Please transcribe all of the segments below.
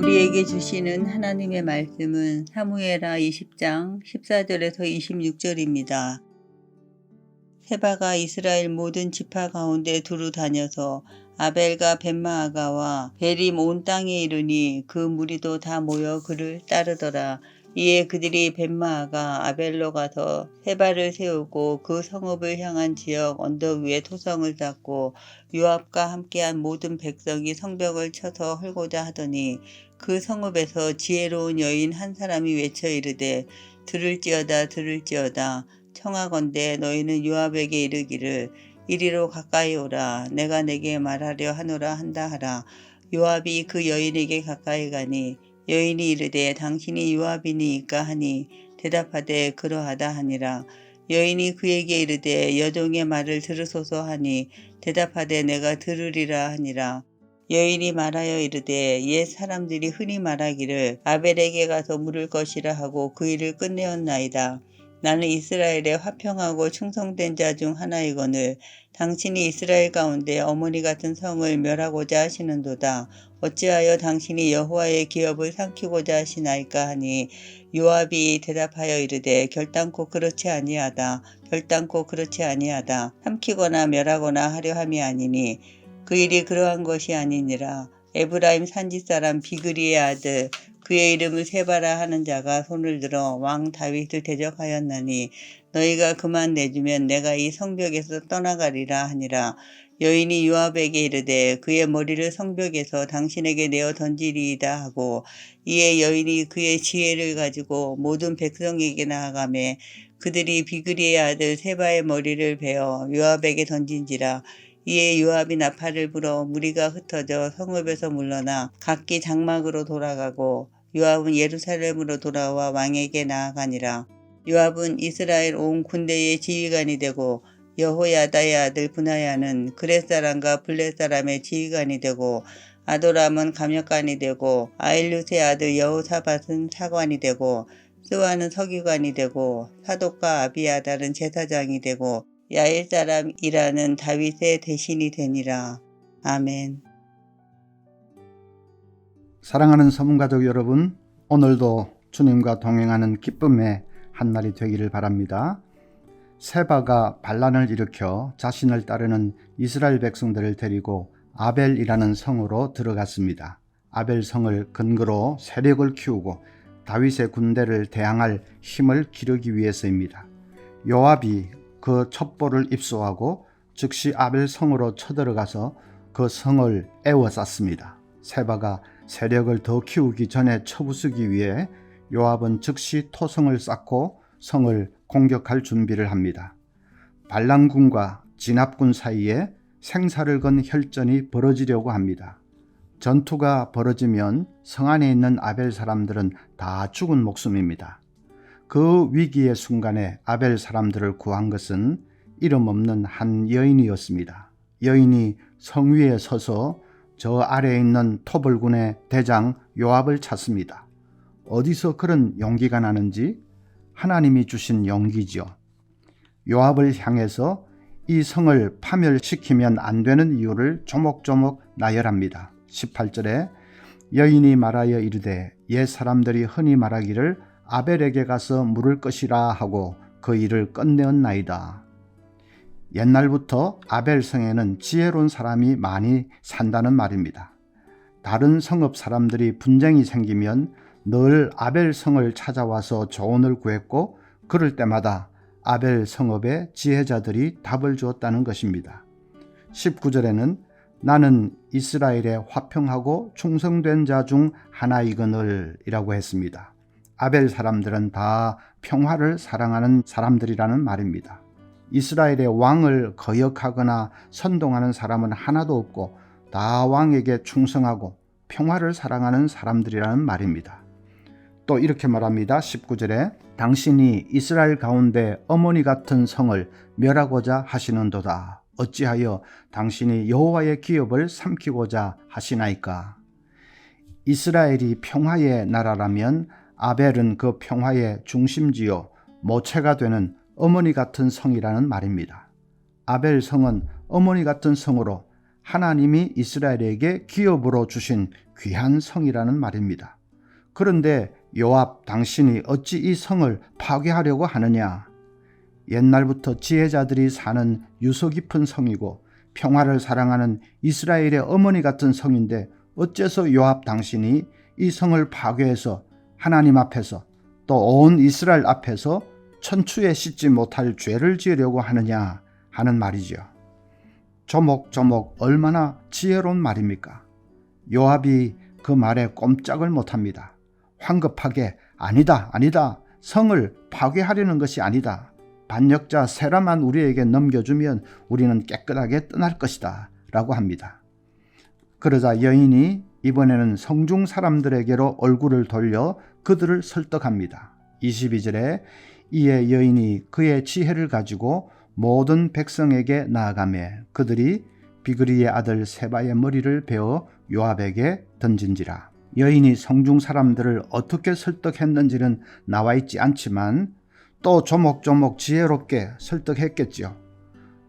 우리에게 주시는 하나님의 말씀은 사무엘하 20장 14절에서 26절입니다. 세바가 이스라엘 모든 지파 가운데 두루 다녀서 아벨과 벳마아가와 베림 온 땅에 이르니 그 무리도 다 모여 그를 따르더라. 이에 그들이 벳마아가 아벨로 가서 세바를 세우고 그 성읍을 향한 지역 언덕 위에 토성을 쌓고 요압과 함께한 모든 백성이 성벽을 쳐서 헐고자 하더니 그 성읍에서 지혜로운 여인 한 사람이 외쳐 이르되 들을지어다 들을지어다 청하건대 너희는 요압에게 이르기를 이리로 가까이 오라 내가 내게 말하려 하노라 한다 하라. 요압이 그 여인에게 가까이 가니 여인이 이르되 당신이 요압이니이까 하니 대답하되 그러하다 하니라. 여인이 그에게 이르되 여종의 말을 들으소서 하니 대답하되 내가 들으리라 하니라. 여인이 말하여 이르되 옛 사람들이 흔히 말하기를 아벨에게 가서 물을 것이라 하고 그 일을 끝내었나이다. 나는 이스라엘의 화평하고 충성된 자 중 하나이거늘 당신이 이스라엘 가운데 어머니 같은 성을 멸하고자 하시는도다. 어찌하여 당신이 여호와의 기업을 삼키고자 하시나이까 하니 요압이 대답하여 이르되 결단코 그렇지 아니하다. 결단코 그렇지 아니하다. 삼키거나 멸하거나 하려 함이 아니니 그 일이 그러한 것이 아니니라. 에브라임 산지 사람 비그리의 아들 그의 이름을 세바라 하는 자가 손을 들어 왕 다윗을 대적하였나니 너희가 그만 내주면 내가 이 성벽에서 떠나가리라 하니라. 여인이 요압에게 이르되 그의 머리를 성벽에서 당신에게 내어 던지리이다 하고 이에 여인이 그의 지혜를 가지고 모든 백성에게 나아가매 그들이 비그리의 아들 세바의 머리를 베어 요압에게 던진지라. 이에 요압이 나팔을 불어 무리가 흩어져 성읍에서 물러나 각기 장막으로 돌아가고 요압은 예루살렘으로 돌아와 왕에게 나아가니라. 요압은 이스라엘 온 군대의 지휘관이 되고 여호야다의 아들 분하야는 그렛 사람과 블렛 사람의 지휘관이 되고 아도람은 감역관이 되고 아일룻의 아들 여호사밧은 사관이 되고 스와는 서기관이 되고 사독과 아비아달은 제사장이 되고 야일 사람 이라는 다윗의 대신이 되니라. 아멘. 사랑하는 서문가족 여러분, 오늘도 주님과 동행하는 기쁨의 한날이 되기를 바랍니다. 세바가 반란을 일으켜 자신을 따르는 이스라엘 백성들을 데리고 아벨이라는 성으로 들어갔습니다. 아벨 성을 근거로 세력을 키우고 다윗의 군대를 대항할 힘을 기르기 위해서입니다. 요압이 그 첩보를 입수하고 즉시 아벨 성으로 쳐들어가서 그 성을 에워쌌습니다. 세바가 세력을 더 키우기 전에 쳐부수기 위해 요압은 즉시 토성을 쌓고 성을 공격할 준비를 합니다. 반란군과 진압군 사이에 생사를 건 혈전이 벌어지려고 합니다. 전투가 벌어지면 성 안에 있는 아벨 사람들은 다 죽은 목숨입니다. 그 위기의 순간에 아벨 사람들을 구한 것은 이름 없는 한 여인이었습니다. 여인이 성 위에 서서 저 아래에 있는 토벌군의 대장 요압을 찾습니다. 어디서 그런 용기가 나는지 하나님이 주신 용기지요. 요압을 향해서 이 성을 파멸시키면 안 되는 이유를 조목조목 나열합니다. 18절에 여인이 말하여 이르되 옛 사람들이 흔히 말하기를 아벨에게 가서 물을 것이라 하고 그 일을 끝내었나이다. 옛날부터 아벨 성에는 지혜로운 사람이 많이 산다는 말입니다. 다른 성읍 사람들이 분쟁이 생기면 늘 아벨 성을 찾아와서 조언을 구했고 그럴 때마다 아벨 성읍의 지혜자들이 답을 주었다는 것입니다. 19절에는 나는 이스라엘의 화평하고 충성된 자 중 하나이거늘 이라고 했습니다. 아벨 사람들은 다 평화를 사랑하는 사람들이라는 말입니다. 이스라엘의 왕을 거역하거나 선동하는 사람은 하나도 없고 다 왕에게 충성하고 평화를 사랑하는 사람들이라는 말입니다. 또 이렇게 말합니다. 19절에 당신이 이스라엘 가운데 어머니 같은 성을 멸하고자 하시는도다. 어찌하여 당신이 여호와의 기업을 삼키고자 하시나이까. 이스라엘이 평화의 나라라면 아벨은 그 평화의 중심지요 모체가 되는 어머니 같은 성이라는 말입니다. 아벨 성은 어머니 같은 성으로 하나님이 이스라엘에게 기업으로 주신 귀한 성이라는 말입니다. 그런데 요압 당신이 어찌 이 성을 파괴하려고 하느냐? 옛날부터 지혜자들이 사는 유서 깊은 성이고 평화를 사랑하는 이스라엘의 어머니 같은 성인데 어째서 요압 당신이 이 성을 파괴해서 하나님 앞에서 또 온 이스라엘 앞에서 천추에 씻지 못할 죄를 지으려고 하느냐 하는 말이죠. 조목조목 얼마나 지혜로운 말입니까? 요압이 그 말에 꼼짝을 못합니다. 황급하게 아니다, 성을 파괴하려는 것이 아니다. 반역자 세라만 우리에게 넘겨주면 우리는 깨끗하게 떠날 것이다 라고 합니다. 그러자 여인이 이번에는 성중 사람들에게로 얼굴을 돌려 그들을 설득합니다. 22절에 이에 여인이 그의 지혜를 가지고 모든 백성에게 나아가매 그들이 비그리의 아들 세바의 머리를 베어 요압에게 던진지라. 여인이 성중 사람들을 어떻게 설득했는지는 나와 있지 않지만 또 조목조목 지혜롭게 설득했겠지요.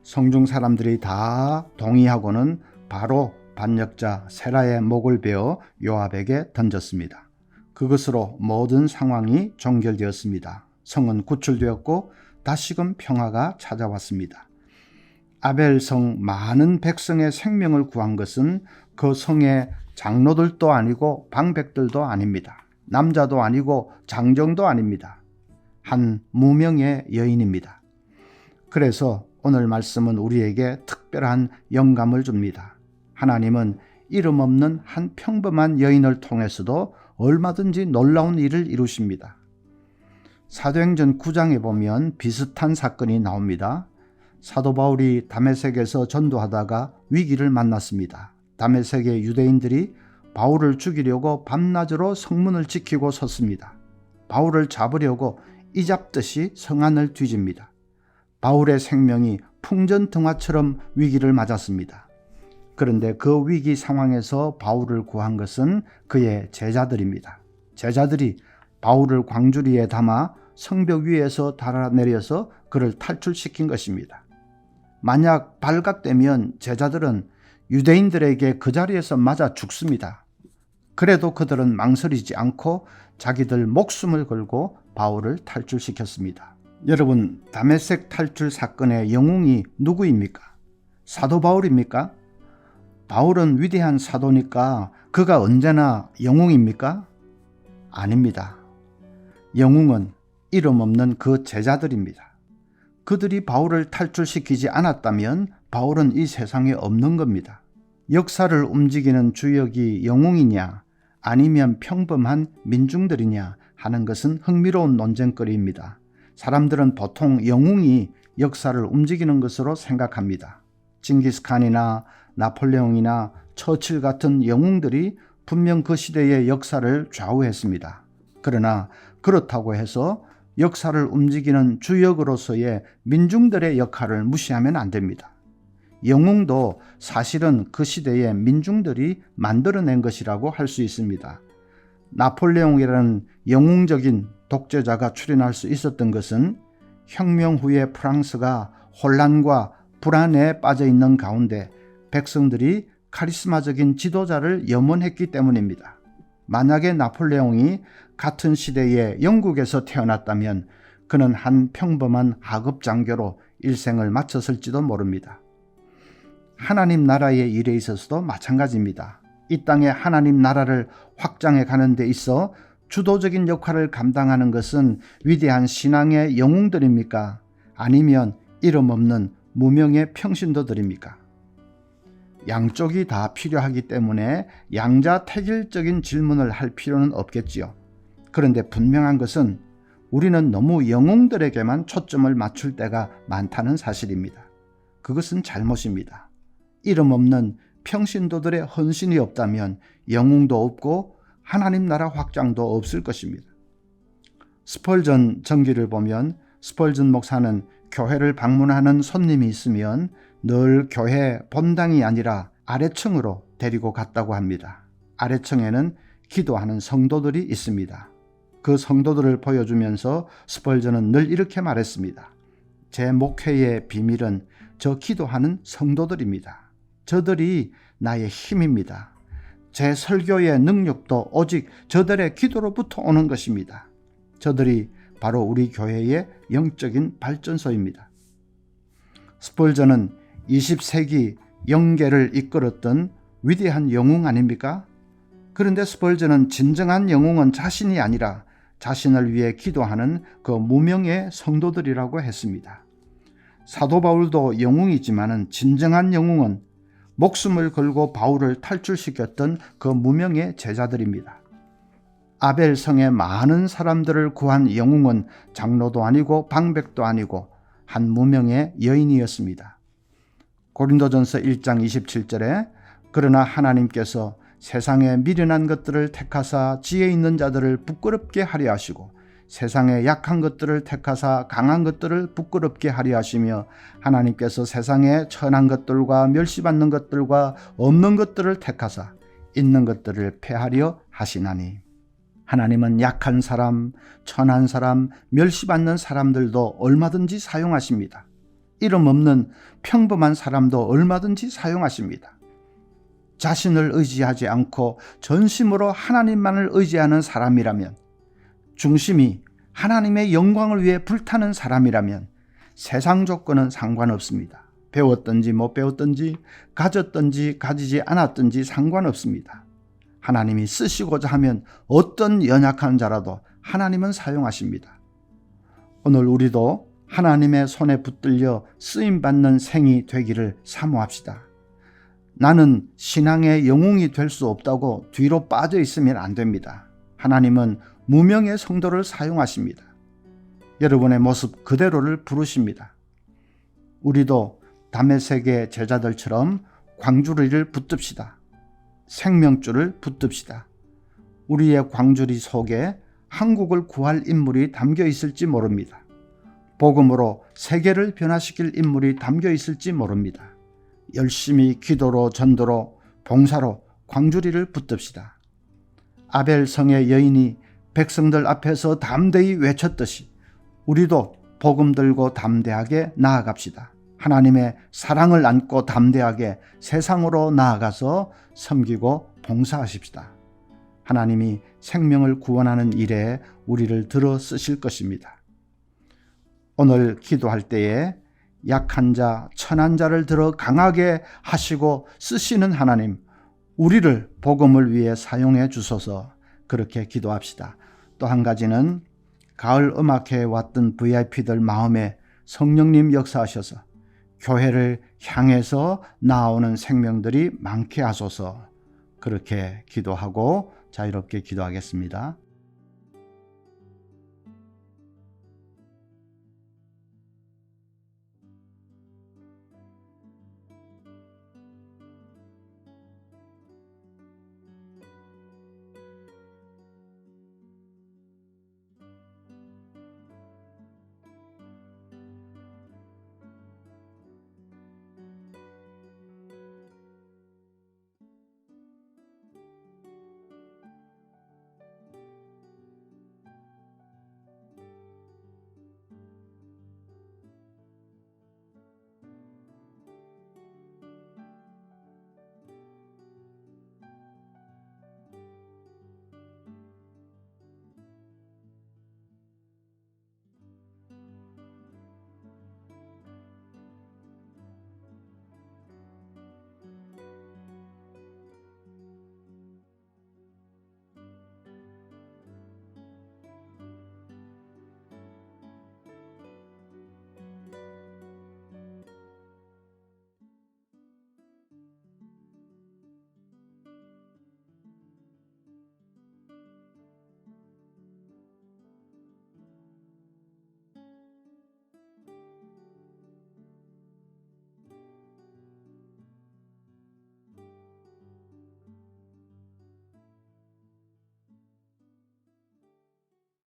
성중 사람들이 다 동의하고는 바로 반역자 세라의 목을 베어 요압에게 던졌습니다. 그것으로 모든 상황이 종결되었습니다. 성은 구출되었고 다시금 평화가 찾아왔습니다. 아벨성 많은 백성의 생명을 구한 것은 그 성의 장로들도 아니고 방백들도 아닙니다. 남자도 아니고 장정도 아닙니다. 한 무명의 여인입니다. 그래서 오늘 말씀은 우리에게 특별한 영감을 줍니다. 하나님은 이름 없는 한 평범한 여인을 통해서도 얼마든지 놀라운 일을 이루십니다. 사도행전 9장에 보면 비슷한 사건이 나옵니다. 사도 바울이 다메섹에서 전도하다가 위기를 만났습니다. 다메섹의 유대인들이 바울을 죽이려고 밤낮으로 성문을 지키고 섰습니다. 바울을 잡으려고 이잡듯이 성안을 뒤집니다. 바울의 생명이 풍전등화처럼 위기를 맞았습니다. 그런데 그 위기 상황에서 바울을 구한 것은 그의 제자들입니다. 제자들이 바울을 광주리에 담아 성벽 위에서 달아내려서 그를 탈출시킨 것입니다. 만약 발각되면 제자들은 유대인들에게 그 자리에서 맞아 죽습니다. 그래도 그들은 망설이지 않고 자기들 목숨을 걸고 바울을 탈출시켰습니다. 여러분, 다메섹 탈출 사건의 영웅이 누구입니까? 사도 바울입니까? 바울은 위대한 사도니까 그가 언제나 영웅입니까? 아닙니다. 영웅은 이름 없는 그 제자들입니다. 그들이 바울을 탈출시키지 않았다면 바울은 이 세상에 없는 겁니다. 역사를 움직이는 주역이 영웅이냐 아니면 평범한 민중들이냐 하는 것은 흥미로운 논쟁거리입니다. 사람들은 보통 영웅이 역사를 움직이는 것으로 생각합니다. 징기스칸이나 나폴레옹이나 처칠 같은 영웅들이 분명 그 시대의 역사를 좌우했습니다. 그러나 그렇다고 해서 역사를 움직이는 주역으로서의 민중들의 역할을 무시하면 안 됩니다. 영웅도 사실은 그 시대의 민중들이 만들어낸 것이라고 할 수 있습니다. 나폴레옹이라는 영웅적인 독재자가 출현할 수 있었던 것은 혁명 후에 프랑스가 혼란과 불안에 빠져 있는 가운데 백성들이 카리스마적인 지도자를 염원했기 때문입니다. 만약에 나폴레옹이 같은 시대에 영국에서 태어났다면 그는 한 평범한 하급 장교로 일생을 마쳤을지도 모릅니다. 하나님 나라의 일에 있어서도 마찬가지입니다. 이 땅에 하나님 나라를 확장해 가는 데 있어 주도적인 역할을 감당하는 것은 위대한 신앙의 영웅들입니까? 아니면 이름 없는 무명의 평신도들입니까? 양쪽이 다 필요하기 때문에 양자택일적인 질문을 할 필요는 없겠지요. 그런데 분명한 것은 우리는 너무 영웅들에게만 초점을 맞출 때가 많다는 사실입니다. 그것은 잘못입니다. 이름 없는 평신도들의 헌신이 없다면 영웅도 없고 하나님 나라 확장도 없을 것입니다. 스펄전 전기를 보면 스펄전 목사는 교회를 방문하는 손님이 있으면 늘 교회 본당이 아니라 아래층으로 데리고 갔다고 합니다. 아래층에는 기도하는 성도들이 있습니다. 그 성도들을 보여주면서 스펄전은 늘 이렇게 말했습니다. 제 목회의 비밀은 저 기도하는 성도들입니다. 저들이 나의 힘입니다. 제 설교의 능력도 오직 저들의 기도로부터 오는 것입니다. 저들이 바로 우리 교회의 영적인 발전소입니다. 스펄전은 20세기 영계를 이끌었던 위대한 영웅 아닙니까? 그런데 스펄전은 진정한 영웅은 자신이 아니라 자신을 위해 기도하는 그 무명의 성도들이라고 했습니다. 사도 바울도 영웅이지만 진정한 영웅은 목숨을 걸고 바울을 탈출시켰던 그 무명의 제자들입니다. 아벨 성의 많은 사람들을 구한 영웅은 장로도 아니고 방백도 아니고 한 무명의 여인이었습니다. 고린도전서 1장 27절에 그러나 하나님께서 세상에 미련한 것들을 택하사 지혜 있는 자들을 부끄럽게 하려 하시고 세상에 약한 것들을 택하사 강한 것들을 부끄럽게 하려 하시며 하나님께서 세상에 천한 것들과 멸시받는 것들과 없는 것들을 택하사 있는 것들을 폐하려 하시나니. 하나님은 약한 사람, 천한 사람, 멸시받는 사람들도 얼마든지 사용하십니다. 이름 없는 평범한 사람도 얼마든지 사용하십니다. 자신을 의지하지 않고 전심으로 하나님만을 의지하는 사람이라면, 중심이 하나님의 영광을 위해 불타는 사람이라면 세상 조건은 상관없습니다. 배웠든지 못 배웠든지 가졌든지 가지지 않았든지 상관없습니다. 하나님이 쓰시고자 하면 어떤 연약한 자라도 하나님은 사용하십니다. 오늘 우리도 하나님의 손에 붙들려 쓰임받는 생이 되기를 사모합시다. 나는 신앙의 영웅이 될 수 없다고 뒤로 빠져 있으면 안 됩니다. 하나님은 무명의 성도를 사용하십니다. 여러분의 모습 그대로를 부르십니다. 우리도 다메섹의 제자들처럼 광주리를 붙듭시다. 생명줄을 붙듭시다. 우리의 광주리 속에 한국을 구할 인물이 담겨 있을지 모릅니다. 복음으로 세계를 변화시킬 인물이 담겨 있을지 모릅니다. 열심히 기도로 전도로 봉사로 광주리를 붙듭시다. 아벨 성의 여인이 백성들 앞에서 담대히 외쳤듯이 우리도 복음 들고 담대하게 나아갑시다. 하나님의 사랑을 안고 담대하게 세상으로 나아가서 섬기고 봉사하십시다. 하나님이 생명을 구원하는 일에 우리를 들어 쓰실 것입니다. 오늘 기도할 때에 약한 자, 천한 자를 들어 강하게 하시고 쓰시는 하나님, 우리를 복음을 위해 사용해 주소서. 그렇게 기도합시다. 또 한 가지는 가을 음악회에 왔던 VIP들 마음에 성령님 역사하셔서 교회를 향해서 나오는 생명들이 많게 하소서. 그렇게 기도하고 자유롭게 기도하겠습니다.